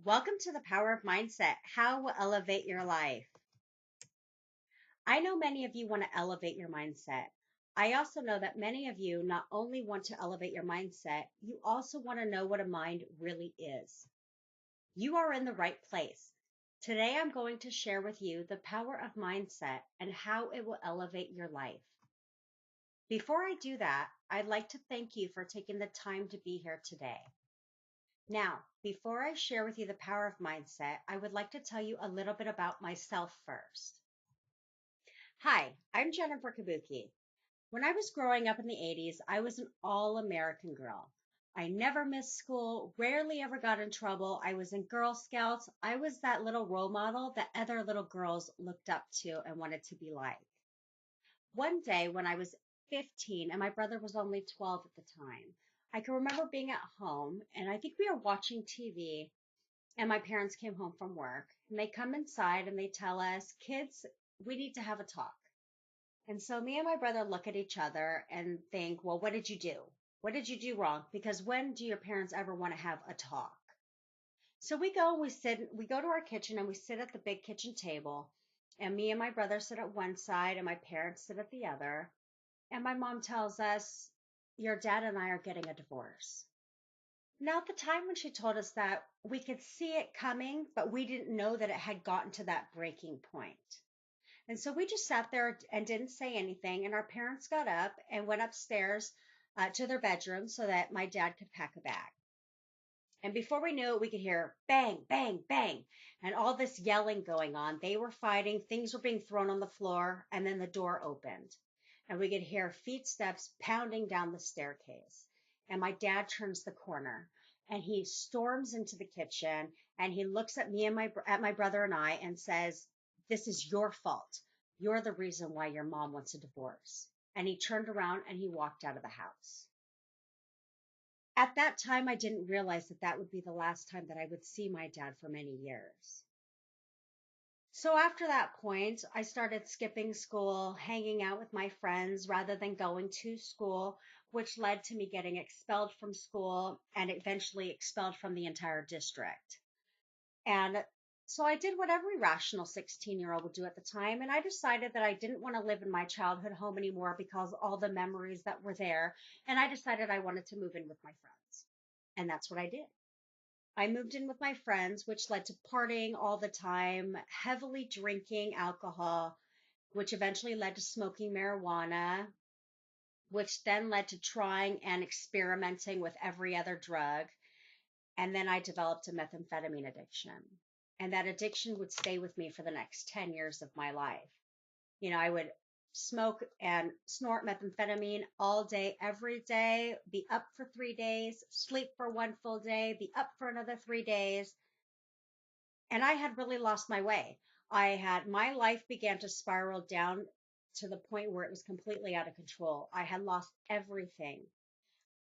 Welcome to the Power of Mindset. How will elevate your life? I know many of you want to elevate your mindset. I also know that many of you not only want to elevate your mindset, you also want to know what a mind really is. You are in the right place. Today, I'm going to share with you the power of mindset and how it will elevate your life. Before I do that, I'd like to thank you for taking the time to be here today. Now, before I share with you the power of mindset, I would like to tell you a little bit about myself first. Hi, I'm Jennifer Kabuki. When I was growing up in the 80s, I was an all-American girl. I never missed school, rarely ever got in trouble. I was in Girl Scouts. I was that little role model that other little girls looked up to and wanted to be like. One day when I was 15 and my brother was only 12 at the time, I can remember being at home and I think we were watching TV and my parents came home from work and they come inside and they tell us, kids, we need to have a talk. And so me and my brother look at each other and think, well, what did you do? What did you do wrong? Because when do your parents ever want to have a talk? So we go to our kitchen and we sit at the big kitchen table. And me and my brother sit at one side and my parents sit at the other. And my mom tells us, your dad and I are getting a divorce. Now, at the time when she told us that, we could see it coming, but we didn't know that it had gotten to that breaking point. And so we just sat there and didn't say anything. And our parents got up and went upstairs to their bedroom so that my dad could pack a bag. And before we knew it, we could hear bang, bang, bang, and all this yelling going on. They were fighting, things were being thrown on the floor, and then the door opened. And we could hear feet steps pounding down the staircase. And my dad turns the corner and he storms into the kitchen and he looks at me and my brother and I and says, "This is your fault. You're the reason why your mom wants a divorce." And he turned around and he walked out of the house. At that time, I didn't realize that that would be the last time that I would see my dad for many years. So after that point, I started skipping school, hanging out with my friends rather than going to school, which led to me getting expelled from school and eventually expelled from the entire district. And so I did what every rational 16-year-old would do at the time. And I decided that I didn't want to live in my childhood home anymore because all the memories that were there. And I decided I wanted to move in with my friends. And that's what I did. I moved in with my friends, which led to partying all the time, heavily drinking alcohol, which eventually led to smoking marijuana, which then led to trying and experimenting with every other drug. And then I developed a methamphetamine addiction. And that addiction would stay with me for the next 10 years of my life. I would smoke and snort methamphetamine all day, every day, be up for 3 days, sleep for one full day, be up for another 3 days. And I had really lost my way. My life began to spiral down to the point where it was completely out of control. I had lost everything.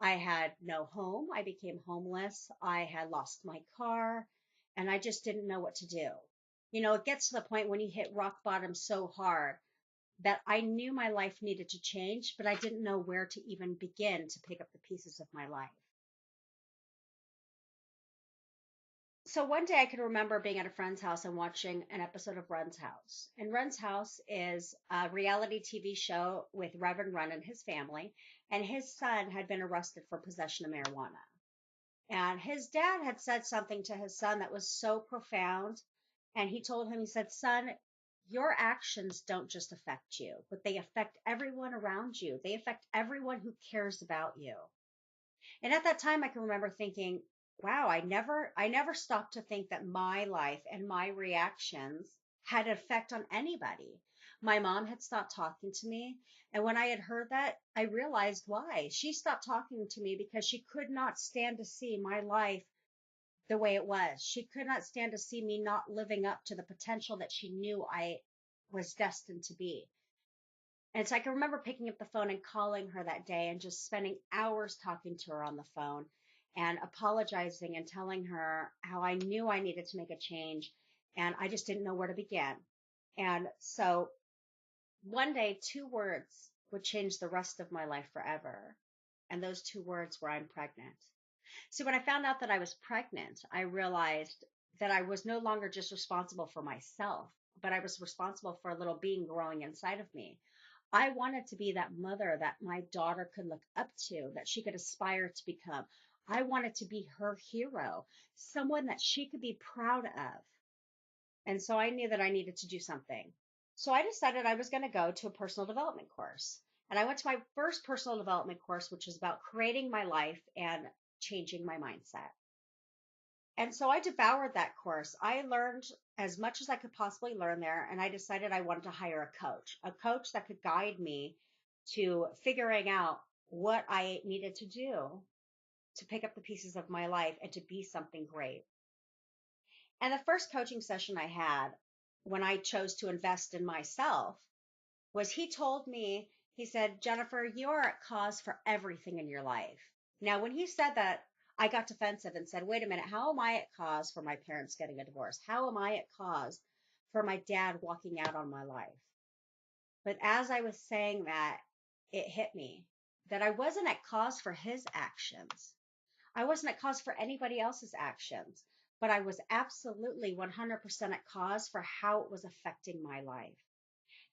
I had no home. I became homeless. I had lost my car and I just didn't know what to do. It gets to the point when you hit rock bottom so hard that I knew my life needed to change, but I didn't know where to even begin to pick up the pieces of my life. So one day I could remember being at a friend's house and watching an episode of Run's House. And Run's House is a reality TV show with Reverend Run and his family. And his son had been arrested for possession of marijuana. And his dad had said something to his son that was so profound. And he told him, he said, "Son, your actions don't just affect you, but they affect everyone around you. They affect everyone who cares about you." And at that time, I can remember thinking, wow, I never stopped to think that my life and my reactions had an effect on anybody. My mom had stopped talking to me. And when I had heard that, I realized why. She stopped talking to me because she could not stand to see my life the way it was. She could not stand to see me not living up to the potential that she knew I was destined to be. And so I can remember picking up the phone and calling her that day and just spending hours talking to her on the phone and apologizing and telling her how I knew I needed to make a change and I just didn't know where to begin. And so one day, two words would change the rest of my life forever. And those two words were, "I'm pregnant." So when I found out that I was pregnant, I realized that I was no longer just responsible for myself, but I was responsible for a little being growing inside of me. I wanted to be that mother that my daughter could look up to, that she could aspire to become. I wanted to be her hero, someone that she could be proud of. And so I knew that I needed to do something. So I decided I was going to go to a personal development course. And I went to my first personal development course, which was about creating my life and changing my mindset. And so I devoured that course. I learned as much as I could possibly learn there. And I decided I wanted to hire a coach that could guide me to figuring out what I needed to do to pick up the pieces of my life and to be something great. And the first coaching session I had when I chose to invest in myself was he told me, he said, Jennifer, you are at cause for everything in your life. Now, when he said that, I got defensive and said, wait a minute, how am I at cause for my parents getting a divorce? How am I at cause for my dad walking out on my life? But as I was saying that, it hit me that I wasn't at cause for his actions. I wasn't at cause for anybody else's actions, but I was absolutely 100% at cause for how it was affecting my life,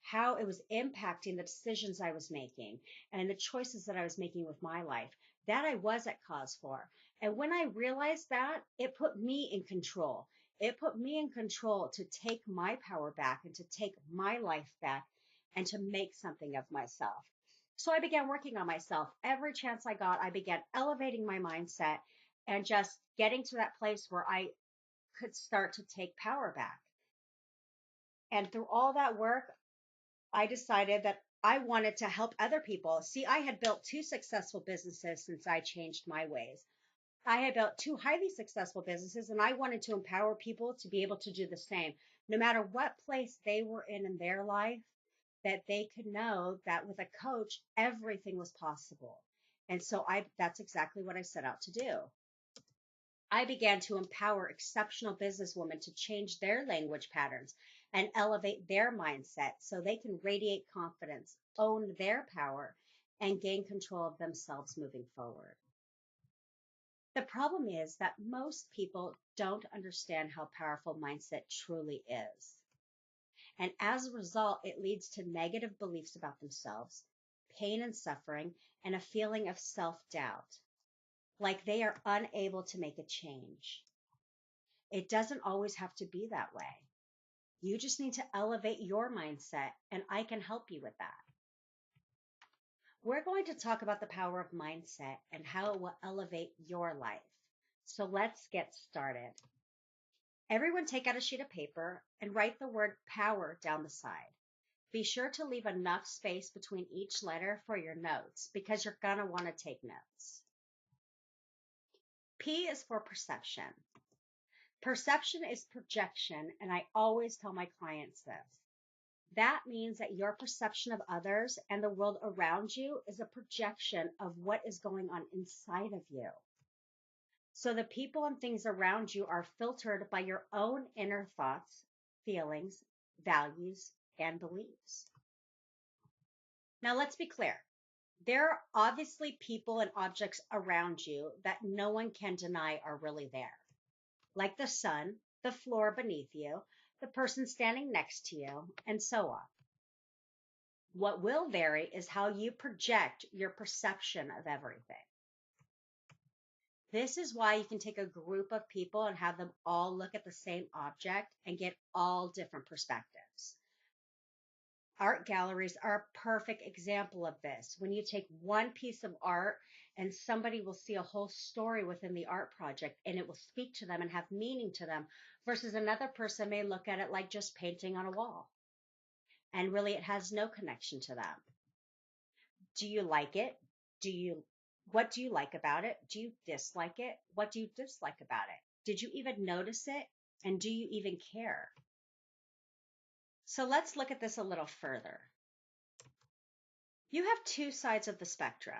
how it was impacting the decisions I was making and the choices that I was making with my life. That I was at cause for. And when I realized that, it put me in control. It put me in control to take my power back and to take my life back and to make something of myself. So I began working on myself. Every chance I got, I began elevating my mindset and just getting to that place where I could start to take power back. And through all that work, I decided that I wanted to help other people. See, I had built two successful businesses since I changed my ways. I had built two highly successful businesses, and I wanted to empower people to be able to do the same, no matter what place they were in their life, that they could know that with a coach, everything was possible. And so that's exactly what I set out to do. I began to empower exceptional businesswomen to change their language patterns and elevate their mindset so they can radiate confidence, own their power, and gain control of themselves moving forward. The problem is that most people don't understand how powerful mindset truly is. And as a result, it leads to negative beliefs about themselves, pain and suffering, and a feeling of self-doubt, like they are unable to make a change. It doesn't always have to be that way. You just need to elevate your mindset, and I can help you with that. We're going to talk about the power of mindset and how it will elevate your life. So let's get started. Everyone take out a sheet of paper and write the word power down the side. Be sure to leave enough space between each letter for your notes because you're going to want to take notes. P is for perception. Perception is projection, and I always tell my clients this. That means that your perception of others and the world around you is a projection of what is going on inside of you. So the people and things around you are filtered by your own inner thoughts, feelings, values, and beliefs. Now let's be clear. There are obviously people and objects around you that no one can deny are really there, like the sun, the floor beneath you, the person standing next to you, and so on. What will vary is how you project your perception of everything. This is why you can take a group of people and have them all look at the same object and get all different perspectives. Art galleries are a perfect example of this. When you take one piece of art and somebody will see a whole story within the art project and it will speak to them and have meaning to them versus another person may look at it like just painting on a wall. And really it has no connection to them. Do you like it? What do you like about it? Do you dislike it? What do you dislike about it? Did you even notice it? And do you even care? So let's look at this a little further. You have two sides of the spectrum.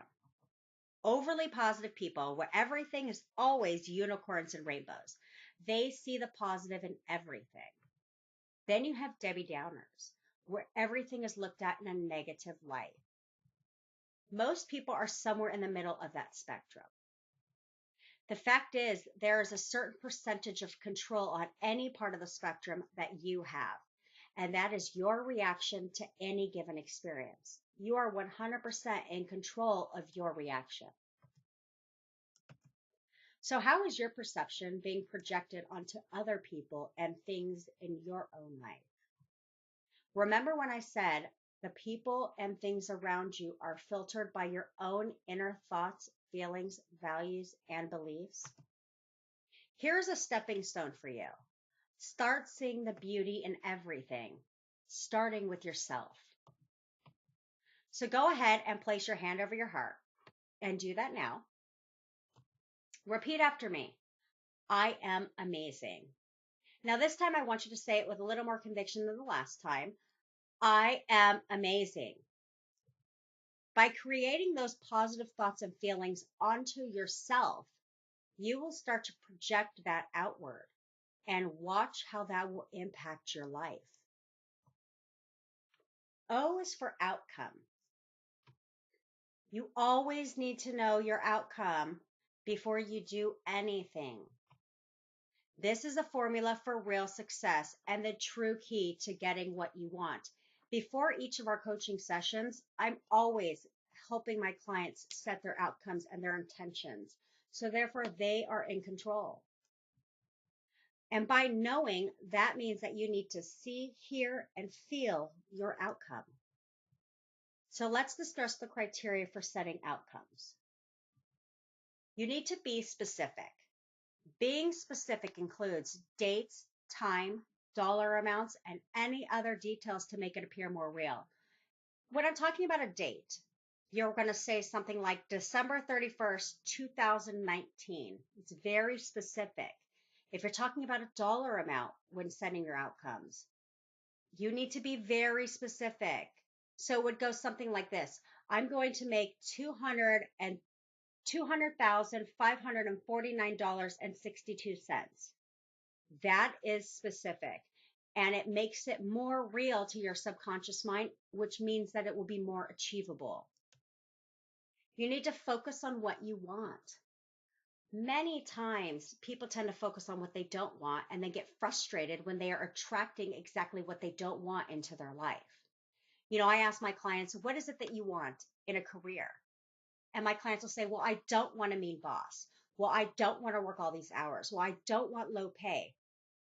Overly positive people, where everything is always unicorns and rainbows. They see the positive in everything. Then you have Debbie Downers, where everything is looked at in a negative light. Most people are somewhere in the middle of that spectrum. The fact is, there is a certain percentage of control on any part of the spectrum that you have, and that is your reaction to any given experience. You are 100% in control of your reaction. So, how is your perception being projected onto other people and things in your own life? Remember when I said the people and things around you are filtered by your own inner thoughts, feelings, values, and beliefs? Here's a stepping stone for you. Start seeing the beauty in everything, starting with yourself. So go ahead and place your hand over your heart and do that now. Repeat after me. I am amazing. Now, this time I want you to say it with a little more conviction than the last time. I am amazing. By creating those positive thoughts and feelings onto yourself, you will start to project that outward and watch how that will impact your life. O is for outcome. You always need to know your outcome before you do anything. This is a formula for real success and the true key to getting what you want. Before each of our coaching sessions, I'm always helping my clients set their outcomes and their intentions. So therefore, they are in control. And by knowing, that means that you need to see, hear, and feel your outcome. So let's discuss the criteria for setting outcomes. You need to be specific. Being specific includes dates, time, dollar amounts, and any other details to make it appear more real. When I'm talking about a date, you're going to say something like December 31st, 2019. It's very specific. If you're talking about a dollar amount when setting your outcomes, you need to be very specific. So it would go something like this. I'm going to make $200,549.62. That is specific. And it makes it more real to your subconscious mind, which means that it will be more achievable. You need to focus on what you want. Many times people tend to focus on what they don't want and then get frustrated when they are attracting exactly what they don't want into their life. I ask my clients, what is it that you want in a career? And my clients will say, well, I don't want a mean boss. Well, I don't want to work all these hours. Well, I don't want low pay.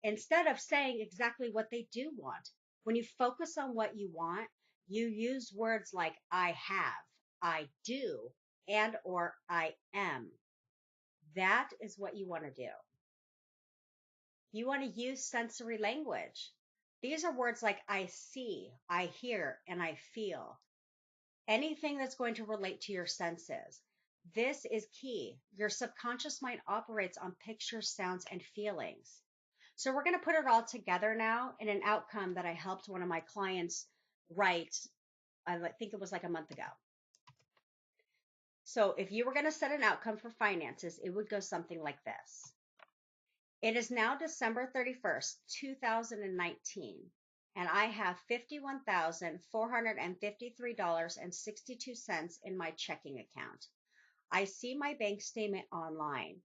Instead of saying exactly what they do want. When you focus on what you want, you use words like I have, I do, and or I am. That is what you want to do. You want to use sensory language. These are words like I see, I hear, and I feel. Anything that's going to relate to your senses. This is key. Your subconscious mind operates on pictures, sounds, and feelings. So we're going to put it all together now in an outcome that I helped one of my clients write, I think it was like a month ago. So if you were going to set an outcome for finances, it would go something like this. It is now December 31st, 2019, and I have $51,453.62 in my checking account. I see my bank statement online.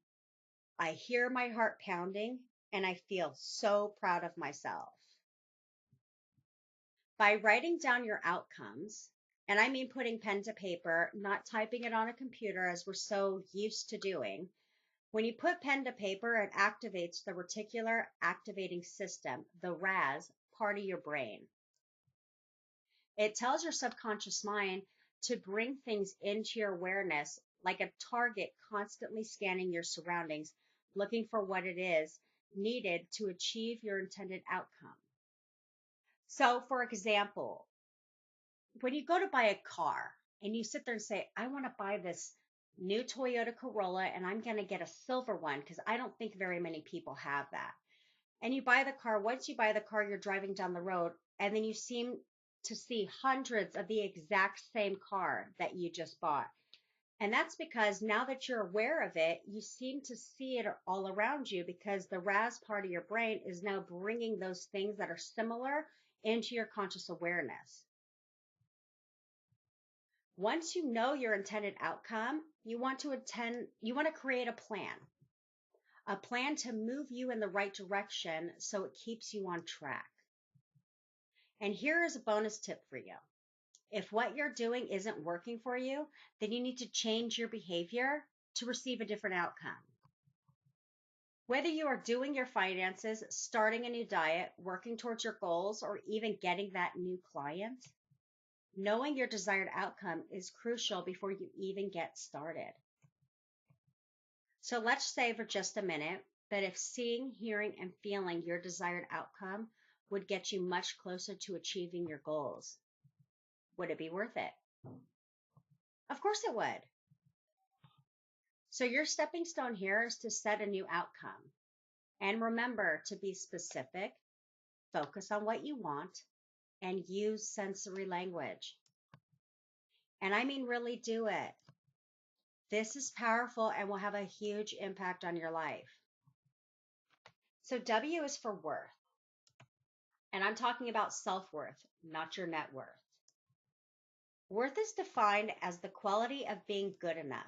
I hear my heart pounding, and I feel so proud of myself. By writing down your outcomes, and I mean putting pen to paper, not typing it on a computer as we're so used to doing. When you put pen to paper, it activates the reticular activating system, the RAS, part of your brain. It tells your subconscious mind to bring things into your awareness like a target constantly scanning your surroundings, looking for what it is needed to achieve your intended outcome. So, for example, when you go to buy a car and you sit there and say, I want to buy this new Toyota Corolla and I'm going to get a silver one because I don't think very many people have that. And you buy the car. Once you buy the car, you're driving down the road and then you seem to see hundreds of the exact same car that you just bought. And that's because now that you're aware of it, you seem to see it all around you because the RAS part of your brain is now bringing those things that are similar into your conscious awareness. Once you know your intended outcome, you want to create a plan. a plan to move you in the right direction so it keeps you on track. And here is a bonus tip for you. If what you're doing isn't working for you, then you need to change your behavior to receive a different outcome. Whether you are doing your finances, starting a new diet, working towards your goals, or even getting that new client, knowing your desired outcome is crucial before you even get started. So let's say for just a minute that if seeing, hearing, and feeling your desired outcome would get you much closer to achieving your goals, would it be worth it? Of course it would. So your stepping stone here is to set a new outcome. And remember to be specific, focus on what you want, and use sensory language. And I mean really do it. This is powerful and will have a huge impact on your life. So W is for worth. And I'm talking about self-worth, not your net worth. Worth is defined as the quality of being good enough.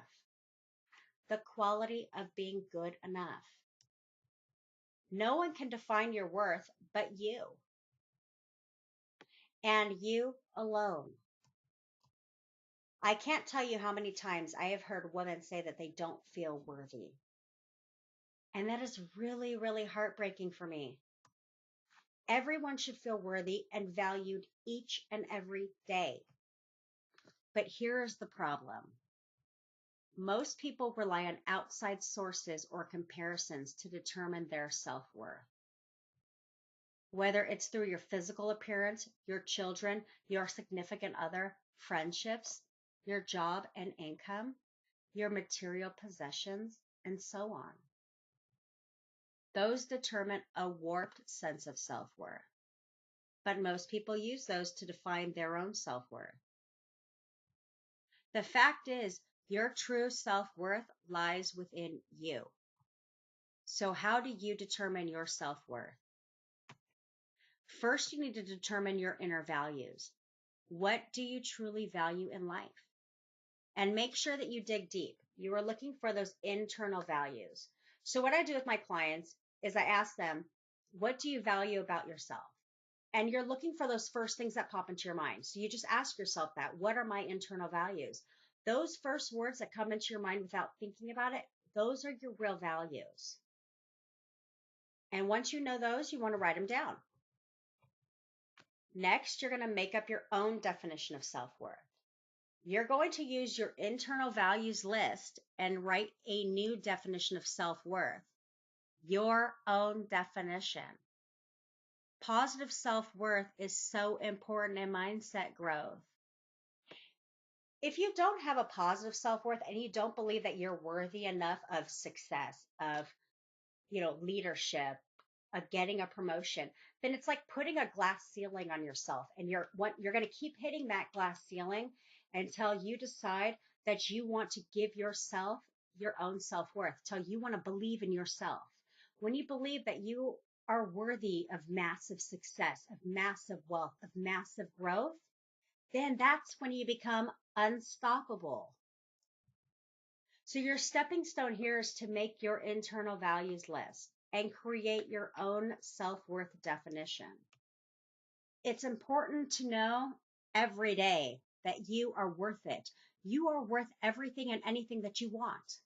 The quality of being good enough. No one can define your worth but you. And you alone. I can't tell you how many times I have heard women say that they don't feel worthy. And that is really, really heartbreaking for me. Everyone should feel worthy and valued each and every day. But here is the problem. Most people rely on outside sources or comparisons to determine their self-worth. Whether it's through your physical appearance, your children, your significant other, friendships, your job and income, your material possessions, and so on. Those determine a warped sense of self-worth. But most people use those to define their own self-worth. The fact is, your true self-worth lies within you. So how do you determine your self-worth? First, you need to determine your inner values. What do you truly value in life? And make sure that you dig deep. You are looking for those internal values. So what I do with my clients is I ask them, what do you value about yourself? And you're looking for those first things that pop into your mind. So you just ask yourself that, what are my internal values? Those first words that come into your mind without thinking about it, those are your real values. And once you know those, you want to write them down. Next, you're going to make up your own definition of self-worth. You're going to use your internal values list and write a new definition of self-worth. Your own definition. Positive self-worth is so important in mindset growth. If you don't have a positive self-worth and you don't believe that you're worthy enough of success, of, leadership, of getting a promotion, then it's like putting a glass ceiling on yourself, and you're going to keep hitting that glass ceiling until you decide that you want to give yourself your own self-worth, till you want to believe in yourself. When you believe that you are worthy of massive success, of massive wealth, of massive growth, then that's when you become unstoppable. So your stepping stone here is to make your internal values list and create your own self-worth definition. It's important to know every day that you are worth it. You are worth everything and anything that you want.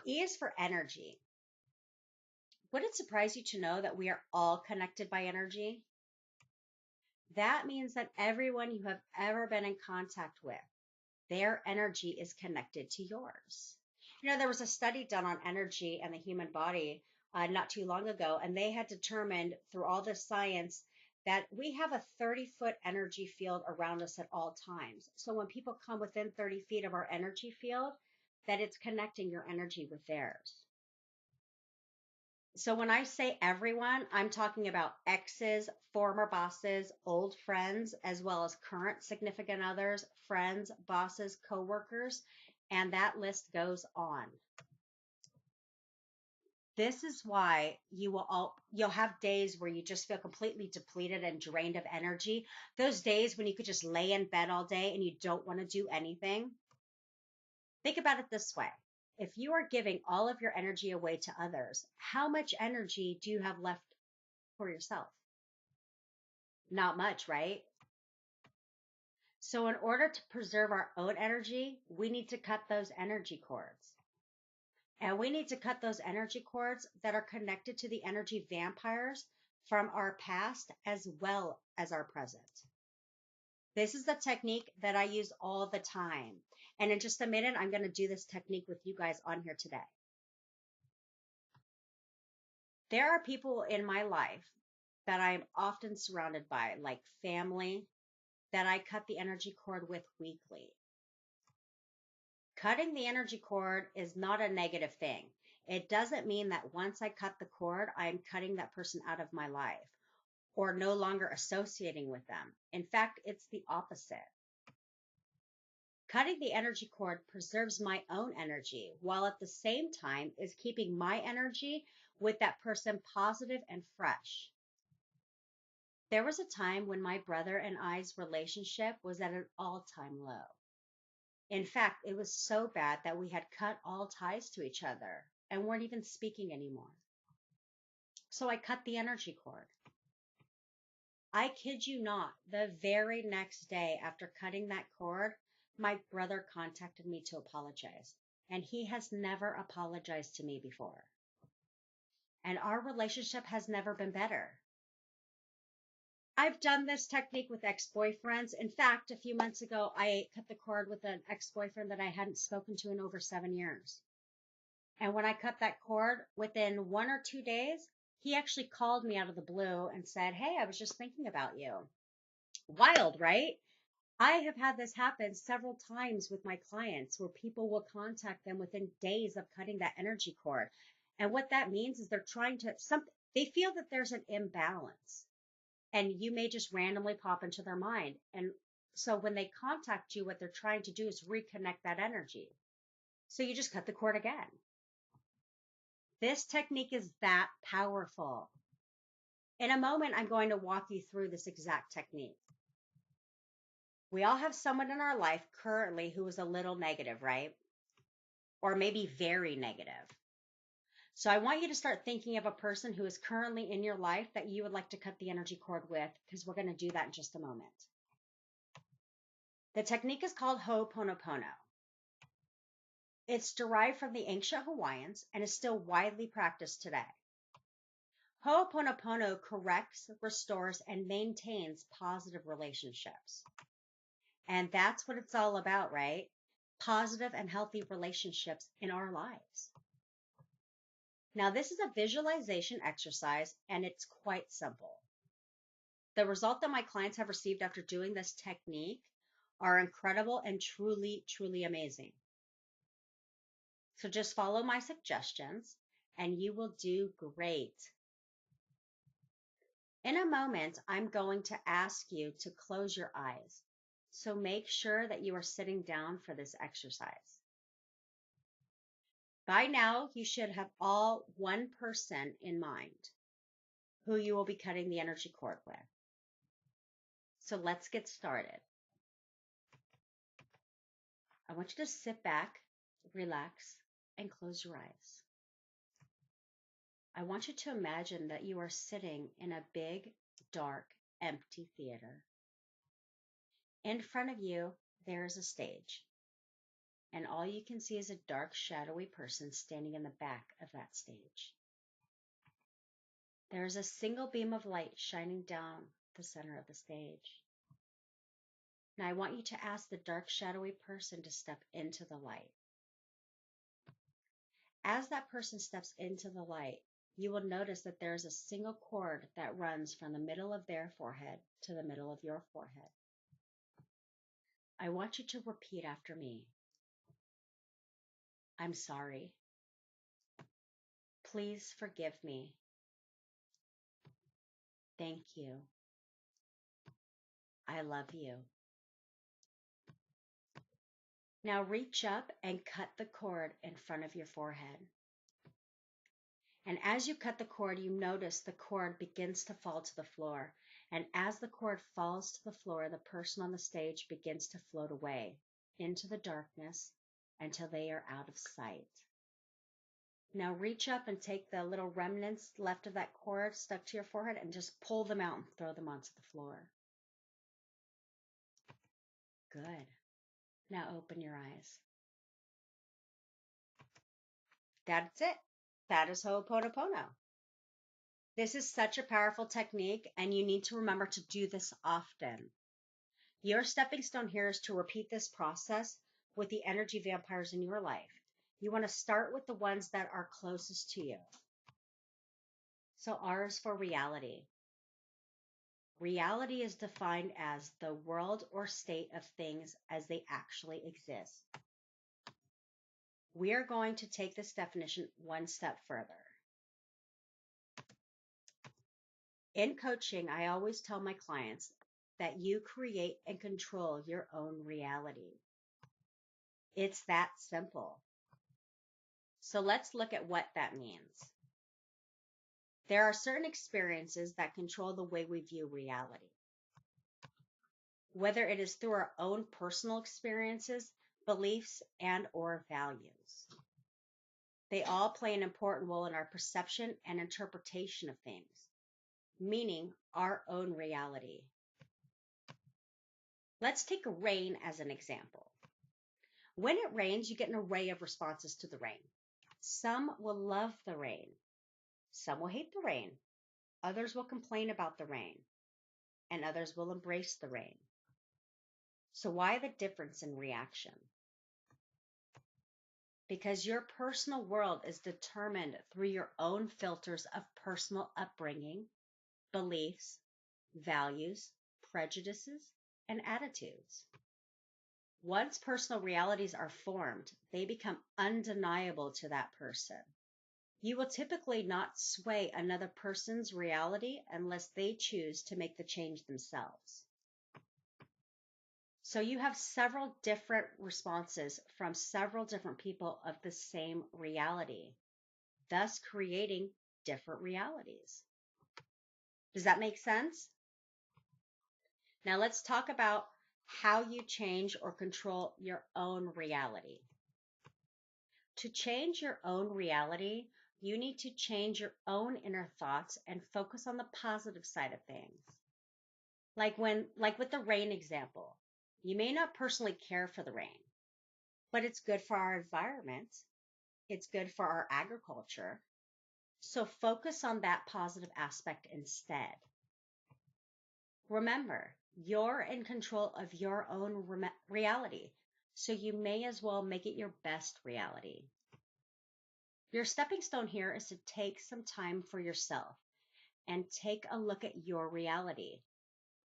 E is for energy. Would it surprise you to know that we are all connected by energy? That means that everyone you have ever been in contact with, their energy is connected to yours. There was a study done on energy and the human body not too long ago, and they had determined through all this science that we have a 30-foot energy field around us at all times. So when people come within 30 feet of our energy field, that it's connecting your energy with theirs. So when I say everyone, I'm talking about exes, former bosses, old friends, as well as current significant others, friends, bosses, coworkers, and that list goes on. This is why you'll have days where you just feel completely depleted and drained of energy. Those days when you could just lay in bed all day and you don't want to do anything. Think about it this way. If you are giving all of your energy away to others, how much energy do you have left for yourself? Not much, right? So in order to preserve our own energy, we need to cut those energy cords. And we need to cut those energy cords that are connected to the energy vampires from our past as well as our present. This is the technique that I use all the time. And in just a minute, I'm going to do this technique with you guys on here today. There are people in my life that I'm often surrounded by, like family, that I cut the energy cord with weekly. Cutting the energy cord is not a negative thing. It doesn't mean that once I cut the cord, I'm cutting that person out of my life or no longer associating with them. In fact, it's the opposite. Cutting the energy cord preserves my own energy while at the same time is keeping my energy with that person positive and fresh. There was a time when my brother and I's relationship was at an all-time low. In fact, it was so bad that we had cut all ties to each other and weren't even speaking anymore. So I cut the energy cord. I kid you not, the very next day after cutting that cord, my brother contacted me to apologize. And he has never apologized to me before. And our relationship has never been better. I've done this technique with ex-boyfriends. In fact, a few months ago, I cut the cord with an ex-boyfriend that I hadn't spoken to in over 7 years. And when I cut that cord, within 1 or 2 days, he actually called me out of the blue and said, "Hey, I was just thinking about you." Wild, right? I have had this happen several times with my clients where people will contact them within days of cutting that energy cord. And what that means is they're trying to, they feel that there's an imbalance. And you may just randomly pop into their mind. And so when they contact you, what they're trying to do is reconnect that energy. So you just cut the cord again. This technique is that powerful. In a moment, I'm going to walk you through this exact technique. We all have someone in our life currently who is a little negative, right? Or maybe very negative. So I want you to start thinking of a person who is currently in your life that you would like to cut the energy cord with, because we're going to do that in just a moment. The technique is called Ho'oponopono. It's derived from the ancient Hawaiians and is still widely practiced today. Ho'oponopono corrects, restores, and maintains positive relationships. And that's what it's all about, right? Positive and healthy relationships in our lives. Now, this is a visualization exercise, and it's quite simple. The result that my clients have received after doing this technique are incredible and truly, truly amazing. So just follow my suggestions, and you will do great. In a moment, I'm going to ask you to close your eyes. So make sure that you are sitting down for this exercise. By now, you should have all one person in mind who you will be cutting the energy cord with. So let's get started. I want you to sit back, relax, and close your eyes. I want you to imagine that you are sitting in a big, dark, empty theater. In front of you, there is a stage. And all you can see is a dark, shadowy person standing in the back of that stage. There is a single beam of light shining down the center of the stage. Now I want you to ask the dark, shadowy person to step into the light. As that person steps into the light, you will notice that there is a single cord that runs from the middle of their forehead to the middle of your forehead. I want you to repeat after me. I'm sorry. Please forgive me. Thank you. I love you. Now reach up and cut the cord in front of your forehead. And as you cut the cord, you notice the cord begins to fall to the floor. And as the cord falls to the floor, the person on the stage begins to float away into the darkness until they are out of sight. Now reach up and take the little remnants left of that cord stuck to your forehead and just pull them out and throw them onto the floor. Good. Now open your eyes. That's it. That is Ho'oponopono. This is such a powerful technique, and you need to remember to do this often. Your stepping stone here is to repeat this process with the energy vampires in your life. You want to start with the ones that are closest to you. So R is for reality. Reality is defined as the world or state of things as they actually exist. We are going to take this definition one step further. In coaching, I always tell my clients that you create and control your own reality. It's that simple. So let's look at what that means. There are certain experiences that control the way we view reality. Whether it is through our own personal experiences, beliefs, and or values. They all play an important role in our perception and interpretation of things, meaning our own reality. Let's take rain as an example. When it rains, you get an array of responses to the rain. Some will love the rain. Some will hate the rain. Others will complain about the rain. And others will embrace the rain. So why the difference in reaction? Because your personal world is determined through your own filters of personal upbringing, beliefs, values, prejudices, and attitudes. Once personal realities are formed, they become undeniable to that person. You will typically not sway another person's reality unless they choose to make the change themselves. So you have several different responses from several different people of the same reality, thus creating different realities. Does that make sense? Now let's talk about how you change or control your own reality. To change your own reality, you need to change your own inner thoughts and focus on the positive side of things. Like with the rain example, you may not personally care for the rain, but it's good for our environment. It's good for our agriculture. So focus on that positive aspect instead. Remember, you're in control of your own reality, so you may as well make it your best reality. Your stepping stone here is to take some time for yourself and take a look at your reality.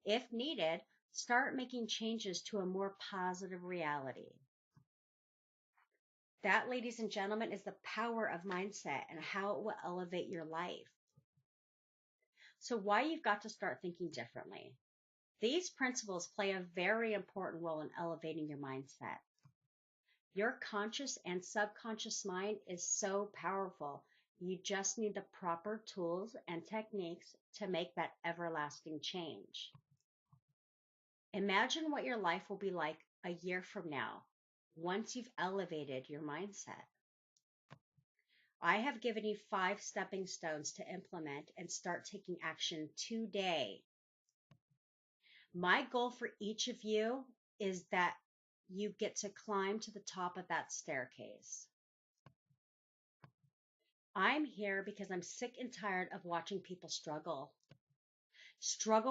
If needed, start making changes to a more positive reality. That, ladies and gentlemen, is the power of mindset and how it will elevate your life. So why you've got to start thinking differently. These principles play a very important role in elevating your mindset. Your conscious and subconscious mind is so powerful. You just need the proper tools and techniques to make that everlasting change. Imagine what your life will be like a year from now, once you've elevated your mindset. I have given you 5 stepping stones to implement and start taking action today. My goal for each of you is that you get to climb to the top of that staircase. I'm here because I'm sick and tired of watching people struggle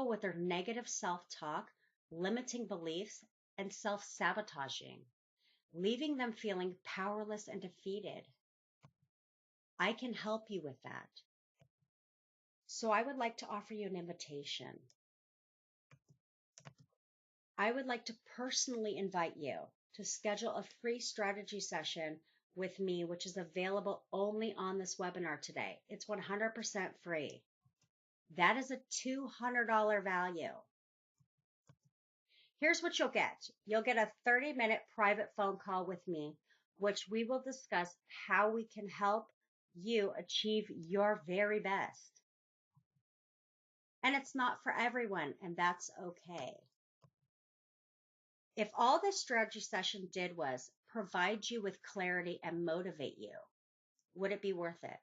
with their negative self-talk, limiting beliefs, and self-sabotaging, leaving them feeling powerless and defeated. I can help you with that. So I would like to offer you an invitation. I would like to personally invite you to schedule a free strategy session with me, which is available only on this webinar today. It's 100% free. That is a $200 value. Here's what you'll get. You'll get a 30-minute private phone call with me, which we will discuss how we can help you achieve your very best. And it's not for everyone, and that's okay. If all this strategy session did was provide you with clarity and motivate you, Would it be worth it?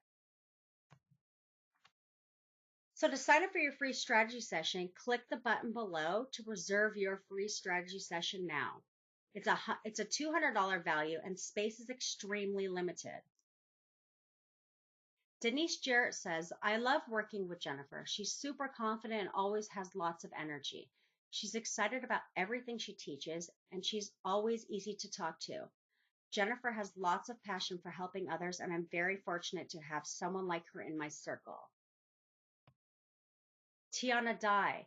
So to sign up for your free strategy session, click the button below to reserve your free strategy session now. It's a $200 value and space is extremely limited. Denise Jarrett says, I love working with Jennifer. She's super confident and always has lots of energy. She's excited about everything she teaches, and she's always easy to talk to. Jennifer has lots of passion for helping others, and I'm very fortunate to have someone like her in my circle. Tiana Dye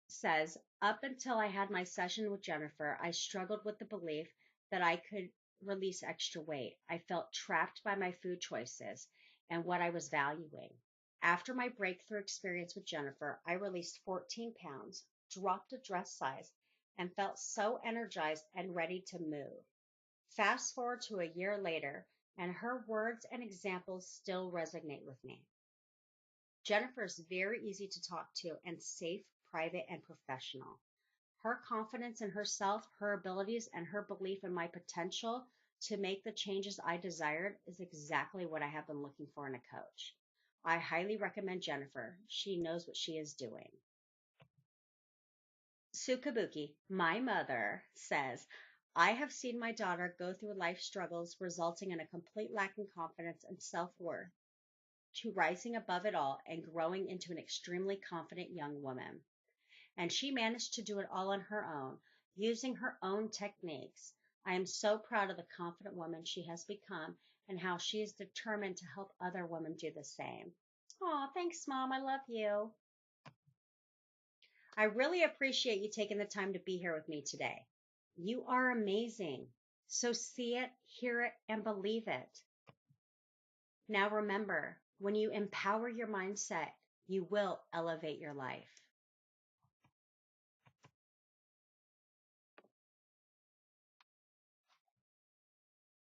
says, up until I had my session with Jennifer, I struggled with the belief that I could release extra weight. I felt trapped by my food choices and what I was valuing. After my breakthrough experience with Jennifer, I released 14 pounds, dropped a dress size, and felt so energized and ready to move. Fast forward to a year later, and her words and examples still resonate with me. Jennifer is very easy to talk to and safe, private, and professional. Her confidence in herself, her abilities, and her belief in my potential to make the changes I desired is exactly what I have been looking for in a coach. I highly recommend Jennifer. She knows what she is doing. Sukabuki, my mother, says, I have seen my daughter go through life struggles resulting in a complete lack in confidence and self-worth to rising above it all and growing into an extremely confident young woman. And she managed to do it all on her own, using her own techniques. I am so proud of the confident woman she has become and how she is determined to help other women do the same. Oh, thanks, Mom. I love you. I really appreciate you taking the time to be here with me today. You are amazing. So see it, hear it, and believe it. Now remember, when you empower your mindset, you will elevate your life.